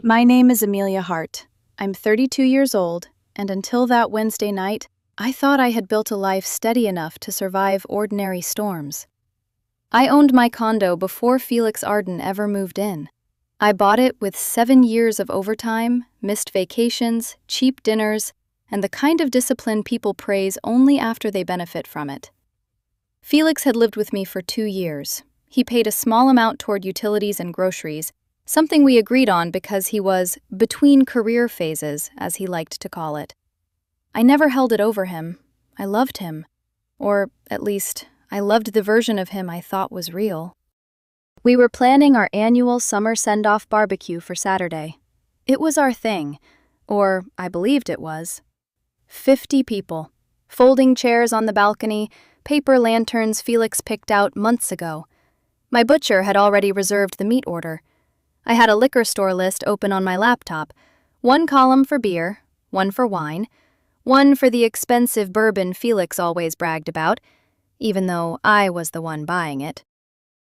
My name is Amelia Hart. I'm 32 years old, and until that Wednesday night, I thought I had built a life steady enough to survive ordinary storms. I owned my condo before Felix Arden ever moved in. I bought it with 7 years of overtime, missed vacations, cheap dinners, and the kind of discipline people praise only after they benefit from it. Felix had lived with me for 2 years. He paid a small amount toward utilities and groceries, something we agreed on because he was between career phases, as he liked to call it. I never held it over him. I loved him. Or, at least, I loved the version of him I thought was real. We were planning our annual summer send-off barbecue for Saturday. It was our thing, or I believed it was. 50 people. Folding chairs on the balcony, paper lanterns Felix picked out months ago. My butcher had already reserved the meat order. I had a liquor store list open on my laptop, 1 column for beer, 1 for wine, 1 for the expensive bourbon Felix always bragged about, even though I was the one buying it.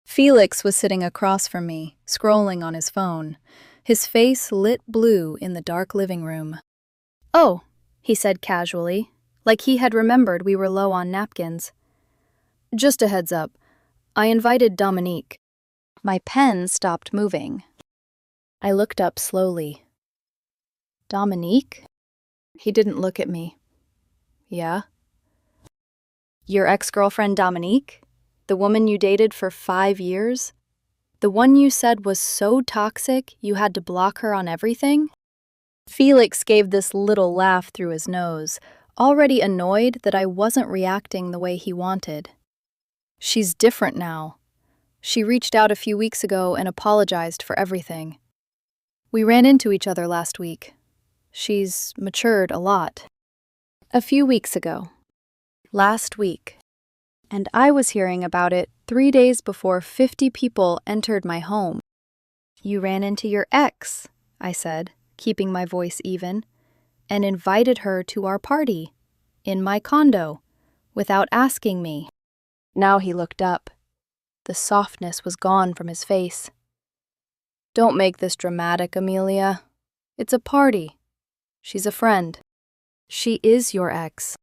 Felix was sitting across from me, scrolling on his phone, his face lit blue in the dark living room. "Oh," he said casually, like he had remembered we were low on napkins. "Just a heads up, I invited Dominique." My pen stopped moving. I looked up slowly. "Dominique?" He didn't look at me. "Yeah?" "Your ex-girlfriend Dominique? The woman you dated for 5 years? The one you said was so toxic you had to block her on everything?" Felix gave this little laugh through his nose, already annoyed that I wasn't reacting the way he wanted. "She's different now. She reached out a few weeks ago and apologized for everything. We ran into each other last week. She's matured a lot." A few weeks ago. Last week. And I was hearing about it 3 days before 50 people entered my home. "You ran into your ex," I said, keeping my voice even, "and invited her to our party, in my condo, without asking me." Now he looked up. The softness was gone from his face. "Don't make this dramatic, Amelia. It's a party. She's a friend. She is your ex.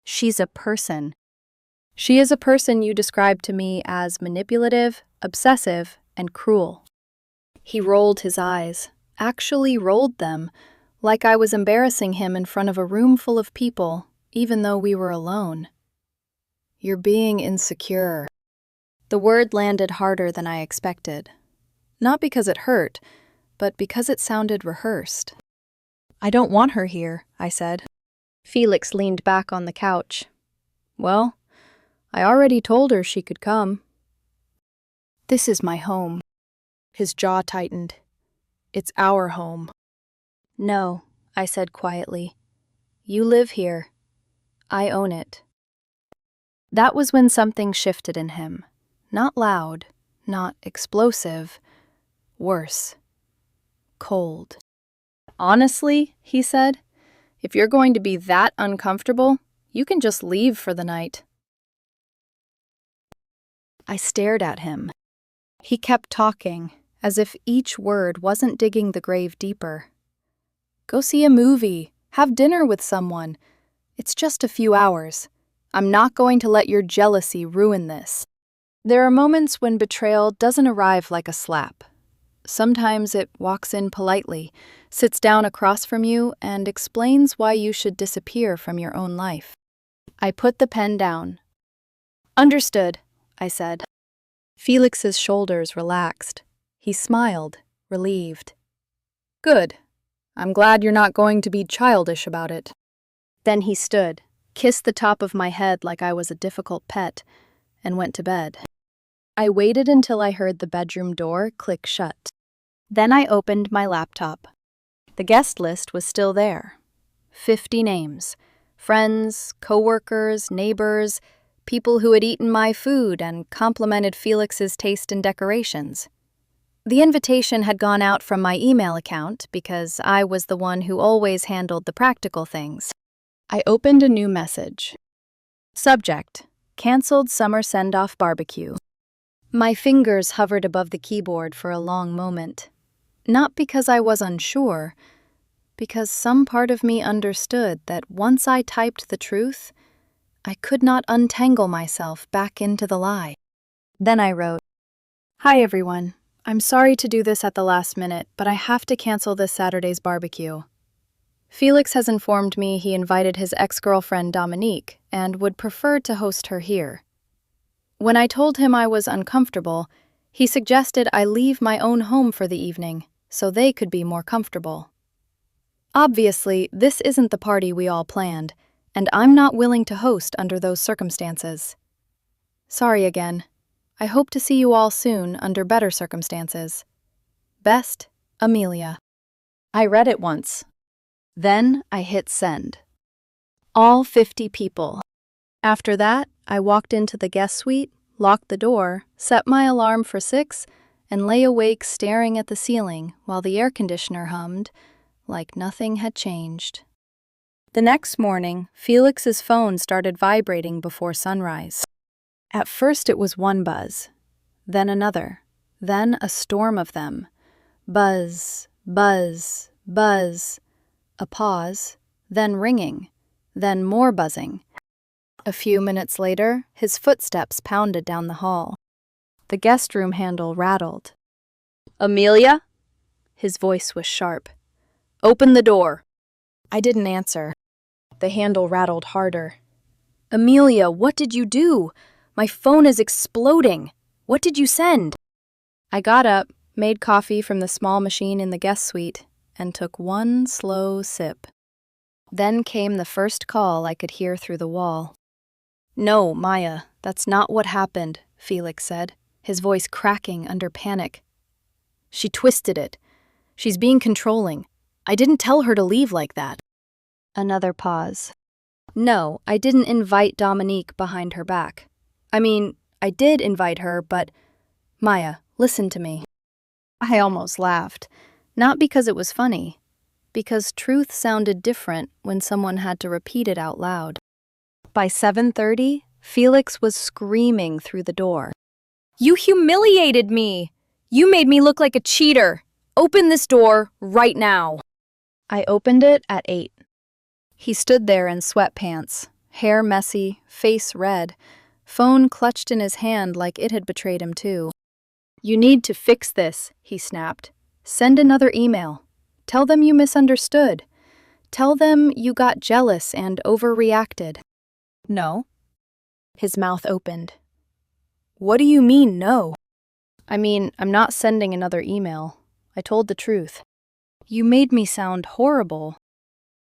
She's a person. She is a person you described to me as manipulative, obsessive, and cruel." He rolled his eyes, actually rolled them, like I was embarrassing him in front of a room full of people, even though we were alone. "You're being insecure." The word landed harder than I expected. Not because it hurt, but because it sounded rehearsed. "I don't want her here," I said. Felix leaned back on the couch. "Well, I already told her she could come." "This is my home." His jaw tightened. "It's our home." "No," I said quietly. "You live here. I own it." That was when something shifted in him. Not loud, not explosive. Worse. Cold. "Honestly," he said, "if you're going to be that uncomfortable, you can just leave for the night." I stared at him. He kept talking, as if each word wasn't digging the grave deeper. "Go see a movie. Have dinner with someone. It's just a few hours. I'm not going to let your jealousy ruin this." There are moments when betrayal doesn't arrive like a slap. Sometimes it walks in politely, sits down across from you, and explains why you should disappear from your own life. I put the pen down. "Understood," I said. Felix's shoulders relaxed. He smiled, relieved. "Good. I'm glad you're not going to be childish about it." Then he stood, kissed the top of my head like I was a difficult pet, and went to bed. I waited until I heard the bedroom door click shut. Then I opened my laptop. The guest list was still there. 50 names. Friends, coworkers, neighbors, people who had eaten my food and complimented Felix's taste in decorations. The invitation had gone out from my email account because I was the one who always handled the practical things. I opened a new message. Subject: Canceled summer send-off barbecue. My fingers hovered above the keyboard for a long moment. Not because I was unsure, because some part of me understood that once I typed the truth, I could not untangle myself back into the lie. Then I wrote, "Hi everyone. I'm sorry to do this at the last minute, but I have to cancel this Saturday's barbecue. Felix has informed me he invited his ex-girlfriend Dominique and would prefer to host her here. When I told him I was uncomfortable, he suggested I leave my own home for the evening so they could be more comfortable. Obviously, this isn't the party we all planned, and I'm not willing to host under those circumstances. Sorry again. I hope to see you all soon under better circumstances. Best, Amelia." I read it once. Then I hit send. All 50 people. After that, I walked into the guest suite, locked the door, set my alarm for 6, and lay awake staring at the ceiling while the air conditioner hummed like nothing had changed. The next morning, Felix's phone started vibrating before sunrise. At first it was one buzz, then another, then a storm of them. Buzz, buzz, buzz. A pause, then ringing, then more buzzing. A few minutes later, his footsteps pounded down the hall. The guest room handle rattled. "Amelia?" His voice was sharp. "Open the door." I didn't answer. The handle rattled harder. "Amelia, what did you do? My phone is exploding. What did you send?" I got up, made coffee from the small machine in the guest suite, and took one slow sip. Then came the first call I could hear through the wall. "No, Maya, that's not what happened," Felix said, his voice cracking under panic. "She twisted it. She's being controlling. I didn't tell her to leave like that." Another pause. "No, I didn't invite Dominique behind her back. I mean, I did invite her, but... Maya, listen to me." I almost laughed, not because it was funny, because truth sounded different when someone had to repeat it out loud. By 7:30, Felix was screaming through the door. "You humiliated me! You made me look like a cheater! Open this door right now!" I opened it at 8. He stood there in sweatpants, hair messy, face red, phone clutched in his hand like it had betrayed him too. "You need to fix this," he snapped. "Send another email. Tell them you misunderstood. Tell them you got jealous and overreacted." "No?" His mouth opened. "What do you mean, no?" "I mean, I'm not sending another email. I told the truth." "You made me sound horrible.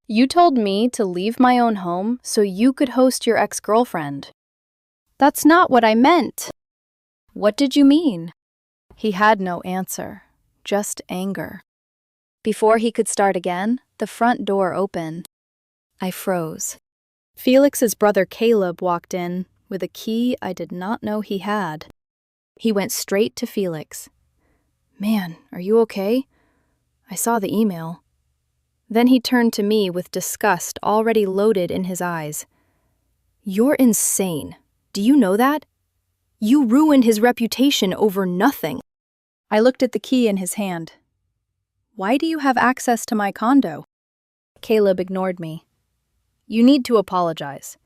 You told me to leave my own home so you could host your ex-girlfriend." "That's not what I meant." "What did you mean?" He had no answer, just anger. Before he could start again, the front door opened. I froze. Felix's brother Caleb walked in with a key I did not know he had. He went straight to Felix. "Man, are you okay? I saw the email." Then he turned to me with disgust already loaded in his eyes. "You're insane. Do you know that? You ruined his reputation over nothing." I looked at the key in his hand. "Why do you have access to my condo?" Caleb ignored me. "You need to apologize.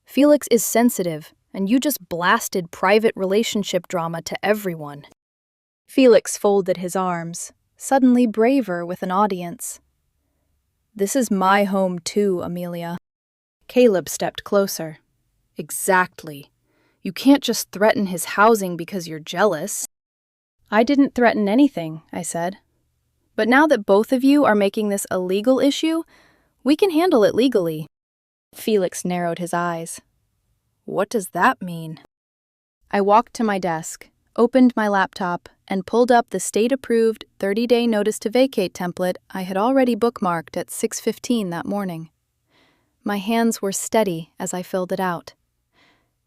Felix is sensitive, and you just blasted private relationship drama to everyone." Felix folded his arms, suddenly braver with an audience. "This is my home too, Amelia." Caleb stepped closer. "Exactly. You can't just threaten his housing because you're jealous." "I didn't threaten anything," I said. "But now that both of you are making this a legal issue, we can handle it legally." Felix narrowed his eyes. "What does that mean?" I walked to my desk, opened my laptop, and pulled up the state-approved 30-day notice to vacate template I had already bookmarked at 6:15 that morning. My hands were steady as I filled it out.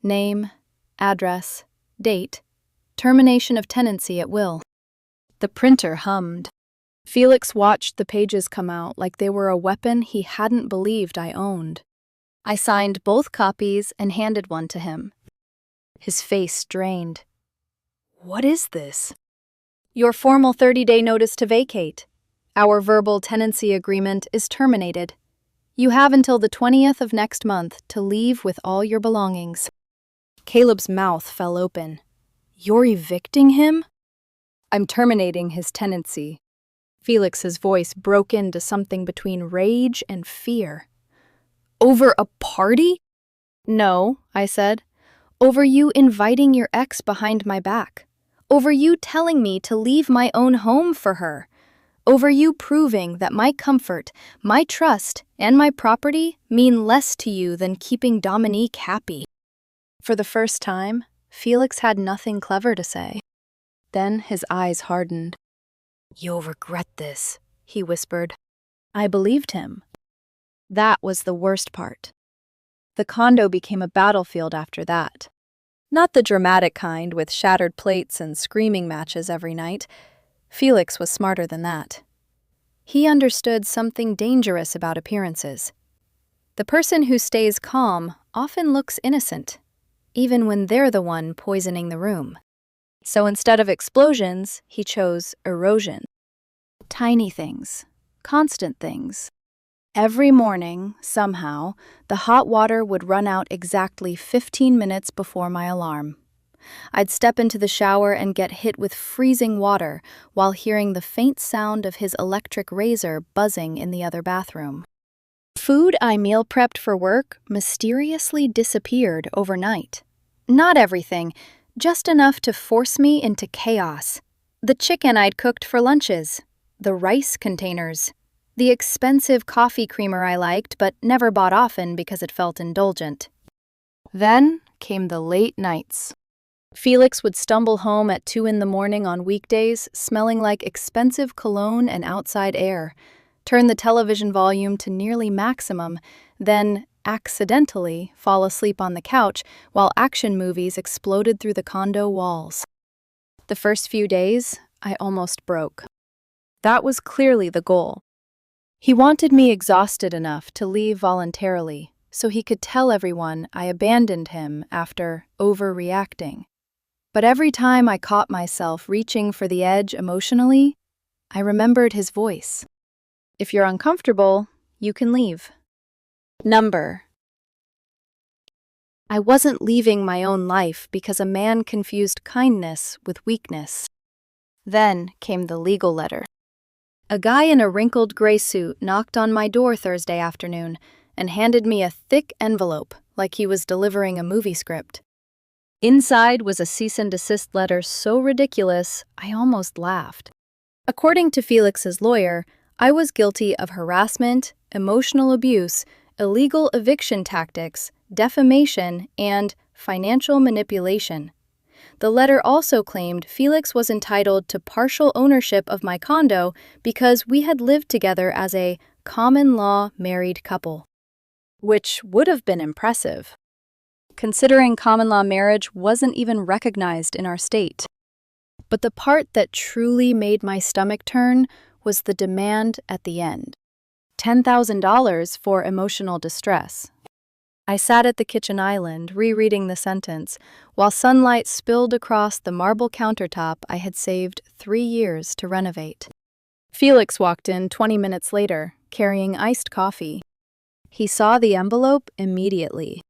Name, address, date, termination of tenancy at will. The printer hummed. Felix watched the pages come out like they were a weapon he hadn't believed I owned. I signed both copies and handed one to him. His face strained. "What is this?" Your formal 30-day notice to vacate. Our verbal tenancy agreement is terminated. You have until the 20th of next month to leave with all your belongings. Caleb's mouth fell open. You're evicting him? I'm terminating his tenancy. Felix's voice broke into something between rage and fear. Over a party? No, I said. Over you inviting your ex behind my back. Over you telling me to leave my own home for her. Over you proving that my comfort, my trust, and my property mean less to you than keeping Dominique happy. For the first time, Felix had nothing clever to say. Then his eyes hardened. You'll regret this, he whispered. I believed him. That was the worst part. The condo became a battlefield after that. Not the dramatic kind with shattered plates and screaming matches every night. Felix was smarter than that. He understood something dangerous about appearances. The person who stays calm often looks innocent, even when they're the one poisoning the room. So instead of explosions, he chose erosion. Tiny things, constant things. Every morning, somehow, the hot water would run out exactly 15 minutes before my alarm. I'd step into the shower and get hit with freezing water while hearing the faint sound of his electric razor buzzing in the other bathroom. Food I meal prepped for work mysteriously disappeared overnight. Not everything, just enough to force me into chaos. The chicken I'd cooked for lunches, the rice containers, the expensive coffee creamer I liked but never bought often because it felt indulgent. Then came the late nights. Felix would stumble home at 2 a.m. on weekdays, smelling like expensive cologne and outside air, turn the television volume to nearly maximum, then accidentally fall asleep on the couch while action movies exploded through the condo walls. The first few days, I almost broke. That was clearly the goal. He wanted me exhausted enough to leave voluntarily, so he could tell everyone I abandoned him after overreacting. But every time I caught myself reaching for the edge emotionally, I remembered his voice. If you're uncomfortable, you can leave. Number. I wasn't leaving my own life because a man confused kindness with weakness. Then came the legal letter. A guy in a wrinkled gray suit knocked on my door Thursday afternoon and handed me a thick envelope like he was delivering a movie script. Inside was a cease and desist letter so ridiculous, I almost laughed. According to Felix's lawyer, I was guilty of harassment, emotional abuse, illegal eviction tactics, defamation, and financial manipulation. The letter also claimed Felix was entitled to partial ownership of my condo because we had lived together as a common-law married couple. Which would have been impressive, considering common-law marriage wasn't even recognized in our state. But the part that truly made my stomach turn was the demand at the end. $10,000 for emotional distress. I sat at the kitchen island, rereading the sentence, while sunlight spilled across the marble countertop I had saved 3 years to renovate. Felix walked in 20 minutes later, carrying iced coffee. He saw the envelope immediately.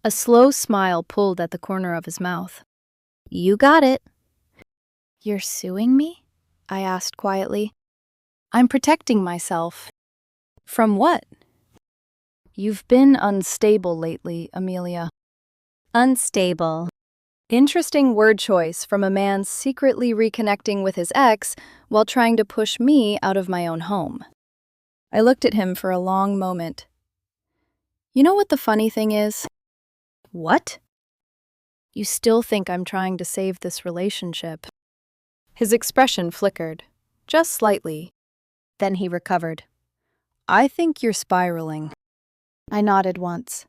A slow smile pulled at the corner of his mouth. You got it. You're suing me? I asked quietly. I'm protecting myself. From what? You've been unstable lately, Amelia. Unstable. Interesting word choice from a man secretly reconnecting with his ex while trying to push me out of my own home. I looked at him for a long moment. You know what the funny thing is? What? You still think I'm trying to save this relationship. His expression flickered, just slightly. Then he recovered. I think you're spiraling. I nodded once.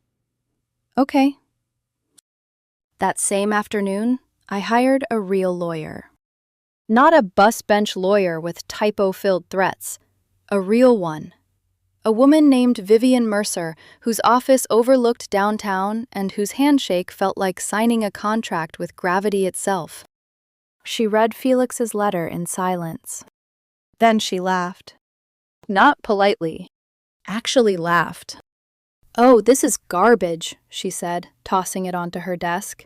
Okay. That same afternoon, I hired a real lawyer. Not a bus bench lawyer with typo-filled threats. A real one. A woman named Vivian Mercer, whose office overlooked downtown and whose handshake felt like signing a contract with gravity itself. She read Felix's letter in silence. Then she laughed. Not politely. Actually laughed. "Oh, this is garbage," she said, tossing it onto her desk.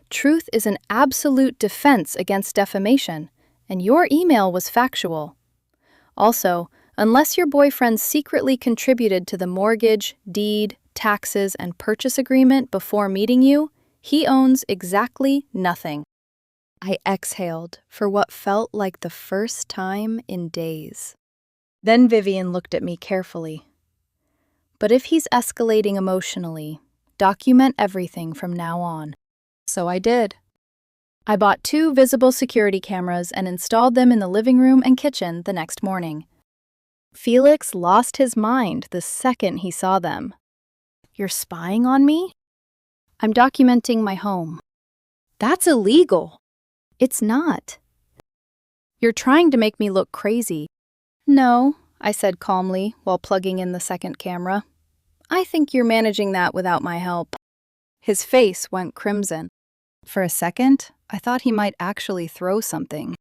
"Truth is an absolute defense against defamation, and your email was factual. Also, unless your boyfriend secretly contributed to the mortgage, deed, taxes, and purchase agreement before meeting you, he owns exactly nothing." I exhaled for what felt like the first time in days. Then Vivian looked at me carefully. "But if he's escalating emotionally, document everything from now on." So I did. I bought 2 visible security cameras and installed them in the living room and kitchen the next morning. Felix lost his mind the second he saw them. "You're spying on me?" "I'm documenting my home." "That's illegal." "It's not." "You're trying to make me look crazy." "No," I said calmly while plugging in the second camera. "I think you're managing that without my help." His face went crimson. For a second, I thought he might actually throw something.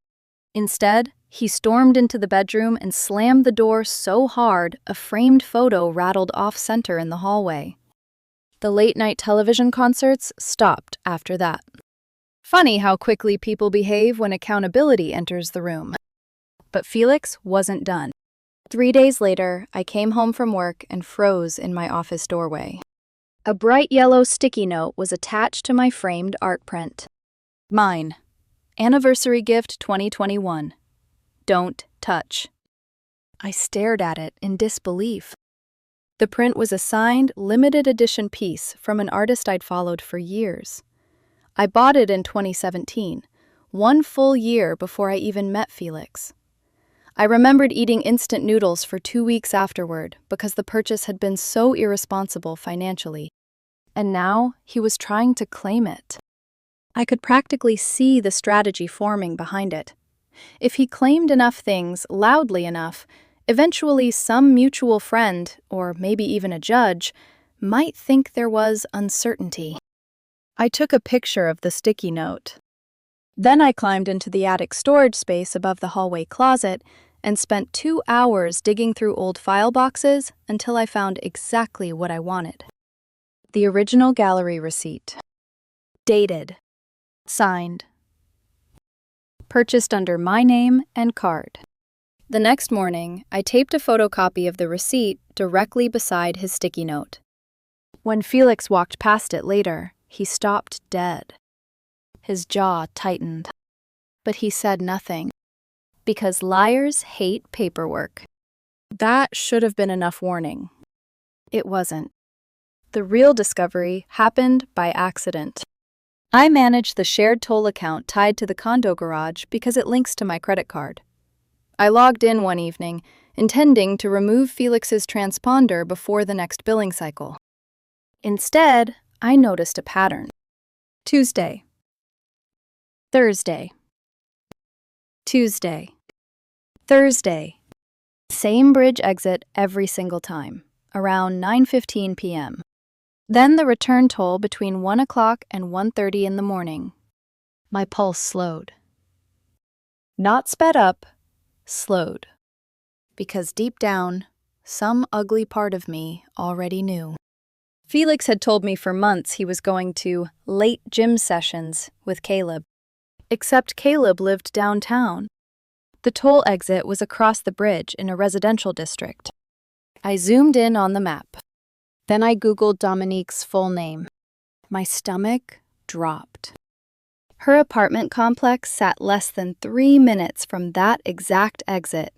Instead, he stormed into the bedroom and slammed the door so hard a framed photo rattled off-center in the hallway. The late-night television concerts stopped after that. Funny how quickly people behave when accountability enters the room. But Felix wasn't done. 3 days later, I came home from work and froze in my office doorway. A bright yellow sticky note was attached to my framed art print. Mine. Anniversary gift 2021. Don't touch. I stared at it in disbelief. The print was a signed, limited edition piece from an artist I'd followed for years. I bought it in 2017, 1 full year before I even met Felix. I remembered eating instant noodles for 2 weeks afterward because the purchase had been so irresponsible financially. And now he was trying to claim it. I could practically see the strategy forming behind it. If he claimed enough things loudly enough, eventually some mutual friend, or maybe even a judge, might think there was uncertainty. I took a picture of the sticky note. Then I climbed into the attic storage space above the hallway closet and spent 2 hours digging through old file boxes until I found exactly what I wanted. The original gallery receipt. Dated. Signed. Purchased under my name and card. The next morning, I taped a photocopy of the receipt directly beside his sticky note. When Felix walked past it later, he stopped dead. His jaw tightened. But he said nothing. Because liars hate paperwork. That should have been enough warning. It wasn't. The real discovery happened by accident. I manage the shared toll account tied to the condo garage because it links to my credit card. I logged in one evening, intending to remove Felix's transponder before the next billing cycle. Instead, I noticed a pattern. Tuesday. Thursday. Tuesday. Thursday. Same bridge exit every single time, around 9:15 p.m. Then the return toll between 1 o'clock and 1:30 in the morning. My pulse slowed. Not sped up, slowed. Because deep down, some ugly part of me already knew. Felix had told me for months he was going to late gym sessions with Caleb. Except Caleb lived downtown. The toll exit was across the bridge in a residential district. I zoomed in on the map. Then I Googled Dominique's full name. My stomach dropped. Her apartment complex sat less than 3 minutes from that exact exit.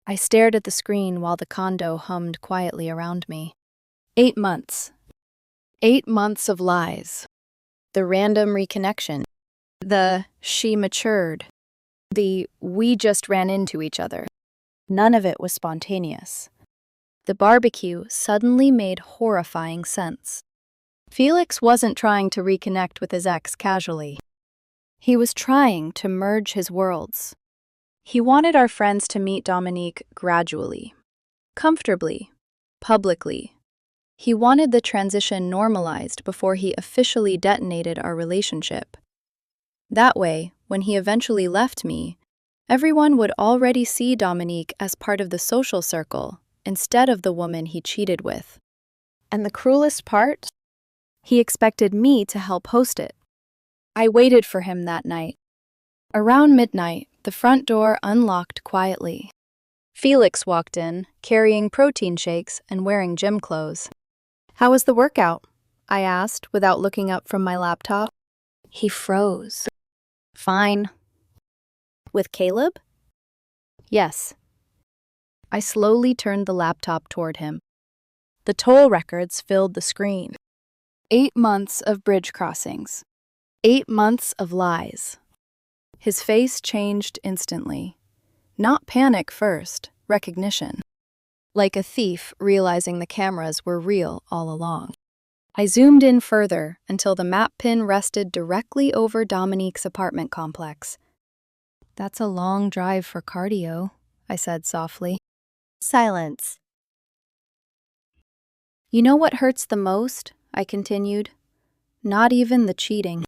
I stared at the screen while the condo hummed quietly around me. 8 months. 8 months of lies. The random reconnection. The she matured. The we just ran into each other. None of it was spontaneous. The barbecue suddenly made horrifying sense. Felix wasn't trying to reconnect with his ex casually. He was trying to merge his worlds. He wanted our friends to meet Dominique gradually, comfortably, publicly. He wanted the transition normalized before he officially detonated our relationship. That way, when he eventually left me, everyone would already see Dominique as part of the social circle instead of the woman he cheated with. And the cruelest part? He expected me to help host it. I waited for him that night. Around midnight, the front door unlocked quietly. Felix walked in, carrying protein shakes and wearing gym clothes. "How was the workout?" I asked without looking up from my laptop. He froze. "Fine." "With Caleb?" "Yes." I slowly turned the laptop toward him. The toll records filled the screen. 8 months of bridge crossings. 8 months of lies. His face changed instantly. Not panic first, recognition. Like a thief realizing the cameras were real all along. I zoomed in further until the map pin rested directly over Dominique's apartment complex. "That's a long drive for cardio," I said softly. Silence. "You know what hurts the most?" I continued. "Not even the cheating."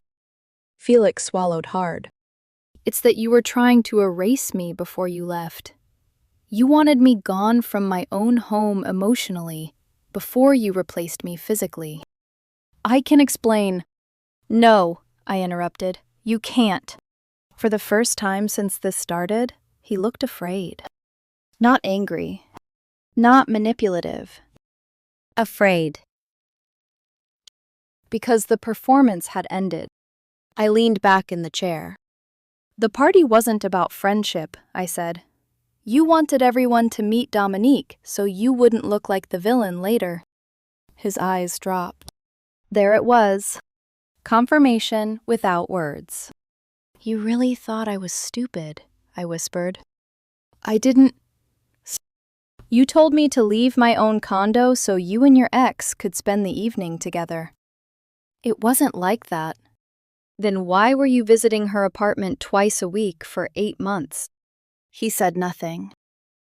Felix swallowed hard. "It's that you were trying to erase me before you left. You wanted me gone from my own home emotionally before you replaced me physically." "I can explain." "No," I interrupted. "You can't." For the first time since this started, he looked afraid. Not angry. Not manipulative. Afraid. Because the performance had ended. I leaned back in the chair. "The party wasn't about friendship," I said. "You wanted everyone to meet Dominique so you wouldn't look like the villain later." His eyes dropped. There it was. Confirmation without words. "You really thought I was stupid," I whispered. "I didn't." "You told me to leave my own condo so you and your ex could spend the evening together." "It wasn't like that." "Then why were you visiting her apartment twice a week for 8 months?" He said nothing.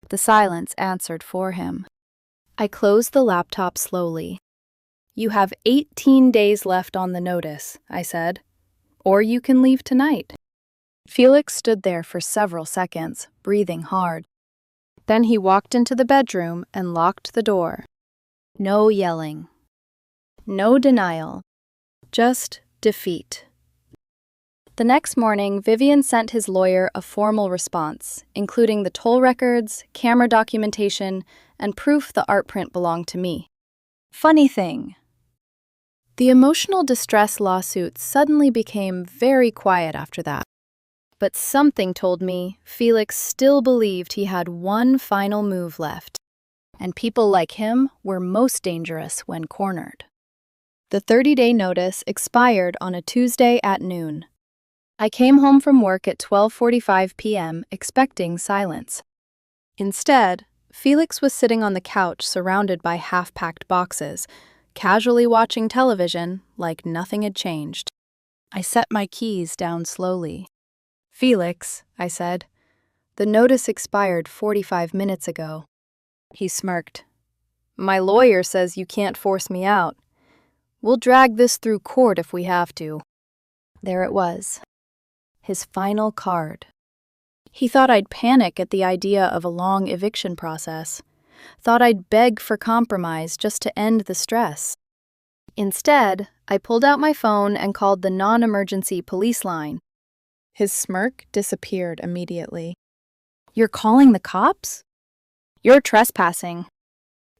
The silence answered for him. I closed the laptop slowly. "You have 18 days left on the notice," I said. "Or you can leave tonight." Felix stood there for several seconds, breathing hard. Then he walked into the bedroom and locked the door. No yelling. No denial. Just defeat. The next morning, Vivian sent his lawyer a formal response, including the toll records, camera documentation, and proof the art print belonged to me. Funny thing. The emotional distress lawsuit suddenly became very quiet after that. But something told me Felix still believed he had one final move left, and people like him were most dangerous when cornered. The 30-day notice expired on a Tuesday at noon. I came home from work at 12:45 p.m. expecting silence. Instead, Felix was sitting on the couch surrounded by half-packed boxes, casually watching television like nothing had changed. I set my keys down slowly. "Felix," I said, "the notice expired 45 minutes ago." He smirked. "My lawyer says you can't force me out. We'll drag this through court if we have to." There it was. His final card. He thought I'd panic at the idea of a long eviction process. Thought I'd beg for compromise just to end the stress. Instead, I pulled out my phone and called the non-emergency police line. His smirk disappeared immediately. "You're calling the cops?" "You're trespassing."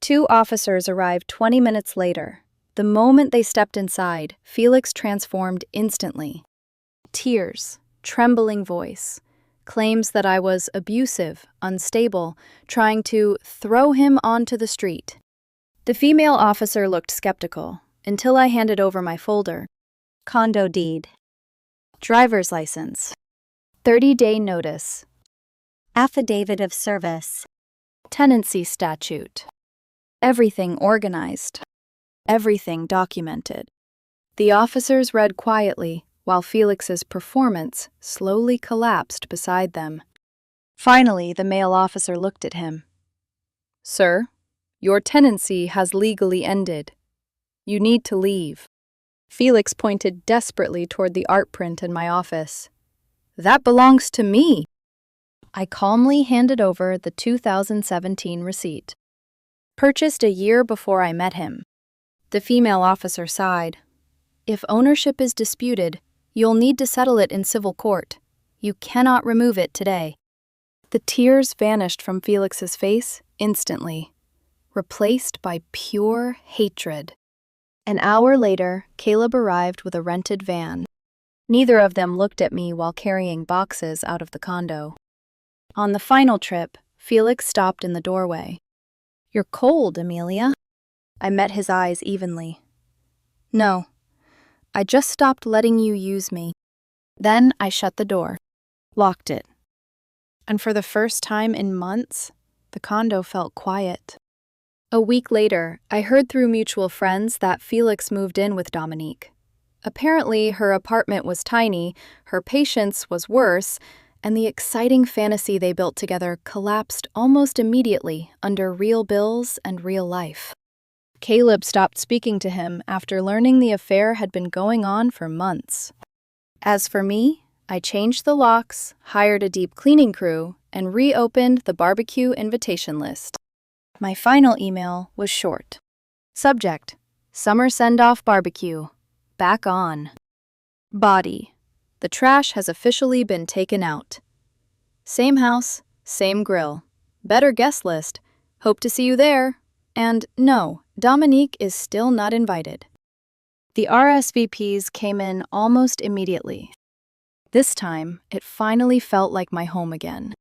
2 officers arrived 20 minutes later. The moment they stepped inside, Felix transformed instantly. Tears, trembling voice, claims that I was abusive, unstable, trying to throw him onto the street. The female officer looked skeptical until I handed over my folder. Condo deed. Driver's license. 30-day notice. Affidavit of service. Tenancy statute. Everything organized. Everything documented. The officers read quietly, while Felix's performance slowly collapsed beside them. Finally, the male officer looked at him. "Sir, your tenancy has legally ended. You need to leave." Felix pointed desperately toward the art print in my office. That belongs to me. I calmly handed over the 2017 receipt. Purchased a year before I met him. The female officer sighed. If ownership is disputed, you'll need to settle it in civil court. You cannot remove it today. The tears vanished from Felix's face instantly, replaced by pure hatred. An hour later, Caleb arrived with a rented van. Neither of them looked at me while carrying boxes out of the condo. On the final trip, Felix stopped in the doorway. "You're cold, Amelia." I met his eyes evenly. "No, I just stopped letting you use me." Then I shut the door, locked it. And for the first time in months, the condo felt quiet. A week later, I heard through mutual friends that Felix moved in with Dominique. Apparently, her apartment was tiny, her patience was worse, and the exciting fantasy they built together collapsed almost immediately under real bills and real life. Caleb stopped speaking to him after learning the affair had been going on for months. As for me, I changed the locks, hired a deep cleaning crew, and reopened the barbecue invitation list. My final email was short. Subject: Summer Send-Off Barbecue. Back on. Body: The trash has officially been taken out. Same house, same grill. Better guest list. Hope to see you there. And no, Dominique is still not invited. The RSVPs came in almost immediately. This time, it finally felt like my home again.